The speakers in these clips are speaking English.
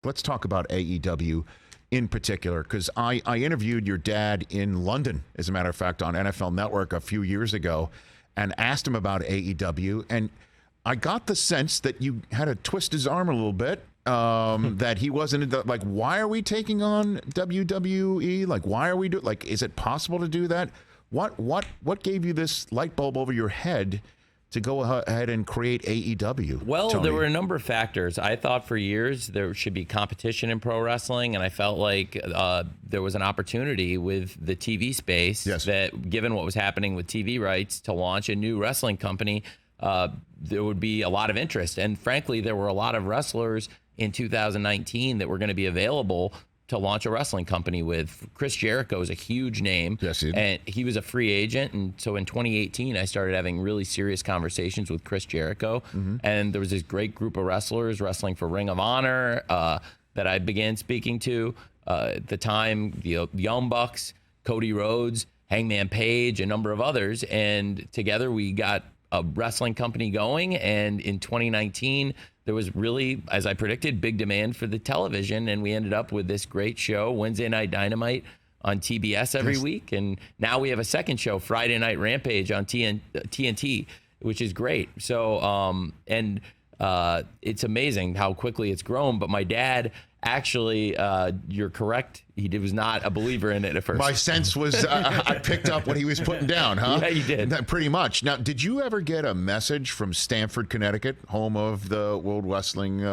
let's talk about AEW in particular, because I interviewed your dad in London, as a matter of fact, on NFL Network a few years ago, and asked him about AEW, and I got the sense that you had to twist his arm a little bit, that he wasn't, like, why are we taking on WWE? Like, why are we like, is it possible to do that? What gave you this light bulb over your head to go ahead and create AEW? Well, Tony? There were a number of factors. I thought for years there should be competition in pro wrestling, and I felt like there was an opportunity with the TV space that, given what was happening with TV rights, to launch a new wrestling company, there would be a lot of interest. And frankly, there were a lot of wrestlers in 2019 that were going to be available to launch a wrestling company with. Chris Jericho is a huge name. Yes, he is. And he was a free agent. And so in 2018, I started having really serious conversations with Chris Jericho. And there was this great group of wrestlers wrestling for Ring of Honor that I began speaking to. At the time, the Young Bucks, Cody Rhodes, Hangman Page, a number of others. And together we got a wrestling company going. And in 2019, there was really, as I predicted, big demand for the television, and we ended up with this great show, Wednesday Night Dynamite, on TBS every week. And now we have a second show, Friday Night Rampage, on TNT, which is great. So, it's amazing how quickly it's grown. But my dad, actually, you're correct, he was not a believer in it at first. My sense was I picked up what he was putting down, huh? Yeah, you did. Pretty much. Now, did you ever get a message from Stamford, Connecticut, home of the World Wrestling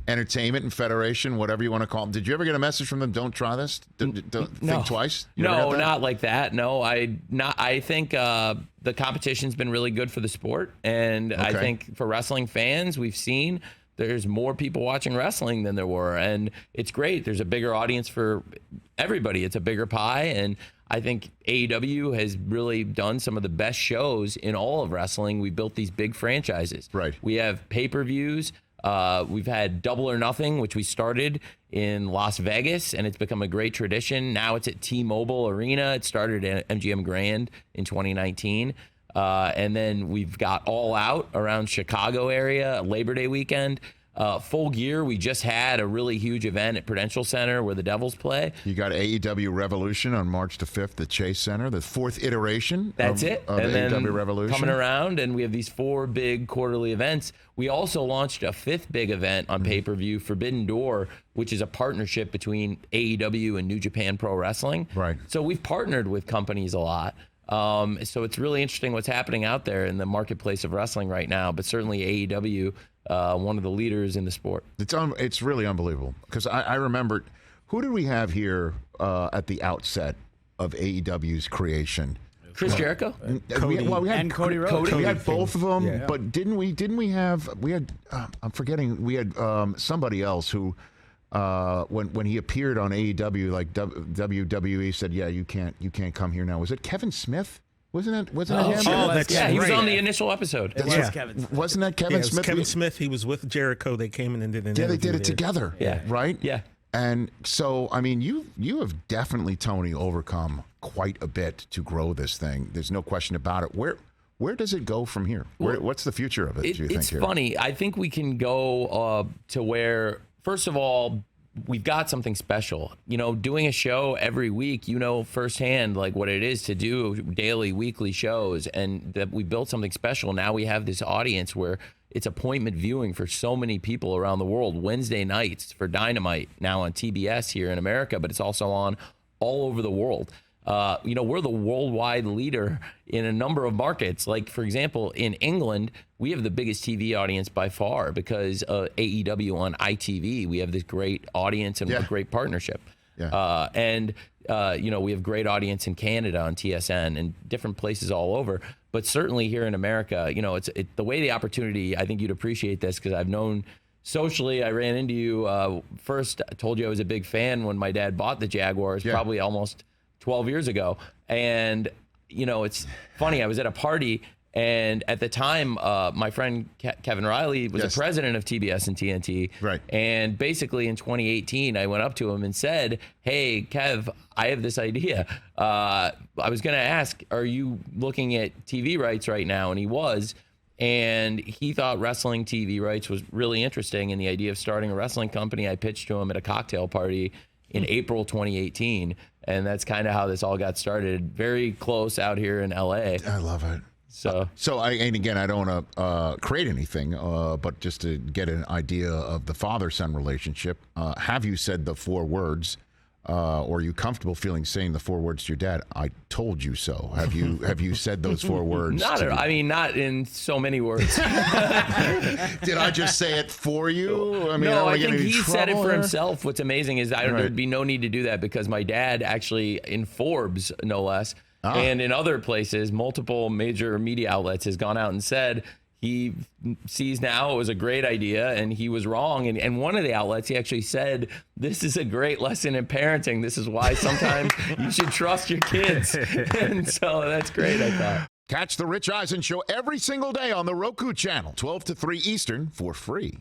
Entertainment and Federation, whatever you want to call them? Did you ever get a message from them? Don't try this. Don't think twice. No, not like that. No, I think the competition's been really good for the sport, and I think for wrestling fans, we've seen there's more people watching wrestling than there were, and it's great. There's a bigger audience for everybody. It's a bigger pie, and I think AEW has really done some of the best shows in all of wrestling. We built these big franchises. Right. We have pay-per-views. We've had Double or Nothing, which we started in Las Vegas, and it's become a great tradition. Now it's at T-Mobile Arena. It started at MGM Grand in 2019. And then we've got All Out around Chicago area, Labor Day weekend. Full Gear, we just had a really huge event at Prudential Center where the Devils play. You got AEW Revolution on March the 5th at Chase Center, the fourth iteration of AEW Revolution. Coming around, and we have these 4 big quarterly events. We also launched a 5th big event on pay-per-view, Forbidden Door, which is a partnership between AEW and New Japan Pro Wrestling. Right. So we've partnered with companies a lot. So it's really interesting what's happening out there in the marketplace of wrestling right now, but certainly AEW, one of the leaders in the sport. It's really unbelievable, because I remember, who did we have here at the outset of AEW's creation? Chris Jericho? Cody. We had Cody Rhodes. We had both of them, but didn't we have I'm forgetting, we had somebody else who when he appeared on AEW, like WWE said, yeah, you can't come here now. Was it Kevin Smith? Wasn't it him? Oh, that's he was on the initial episode. It was Kevin Smith. Wasn't that Kevin Smith? Kevin Smith. He was with Jericho. They came in and did an they did it together. Yeah. Right? Yeah. And so, I mean, you have definitely, Tony, overcome quite a bit to grow this thing. There's no question about it. Where does it go from here? What's the future of it, do you think? It's funny. I think we can go to where, first of all, we've got something special. You know, doing a show every week, you know firsthand like what it is to do daily, weekly shows, and that we built something special. Now we have this audience where it's appointment viewing for so many people around the world. Wednesday nights for Dynamite, now on TBS here in America, but it's also on all over the world. We're the worldwide leader in a number of markets. Like, for example, in England, we have the biggest TV audience by far because AEW on ITV. We have this great audience and a great partnership. Yeah. We have great audience in Canada on TSN and different places all over. But certainly here in America, it's the way the opportunity, I think you'd appreciate this, because I've known socially, I ran into you. First, I told you I was a big fan when my dad bought the Jaguars, probably almost 12 years ago. And, it's funny, I was at a party, and at the time, my friend Kevin Riley was the president of TBS and TNT. Right. And basically in 2018, I went up to him and said, hey, Kev, I have this idea. I was going to ask, are you looking at TV rights right now? And he was. And he thought wrestling TV rights was really interesting. And the idea of starting a wrestling company, I pitched to him at a cocktail party in April 2018. And that's kind of how this all got started. Very close out here in LA. I love it. So and again, I don't want to create anything, but just to get an idea of the father-son relationship, have you said the 4 words, or are you comfortable saying the 4 words to your dad? I told you so. Have you said those 4 words? not in so many words. Did I just say it for you? I mean, no, I think he said it for here? himself. What's amazing is there'd be no need to do that because my dad actually, in Forbes, no less, and in other places, multiple major media outlets, has gone out and said he sees now it was a great idea and he was wrong. And one of the outlets, he actually said, this is a great lesson in parenting. This is why sometimes you should trust your kids. And so that's great, I thought. Catch the Rich Eisen Show every single day on the Roku channel, 12 to 3 Eastern, for free.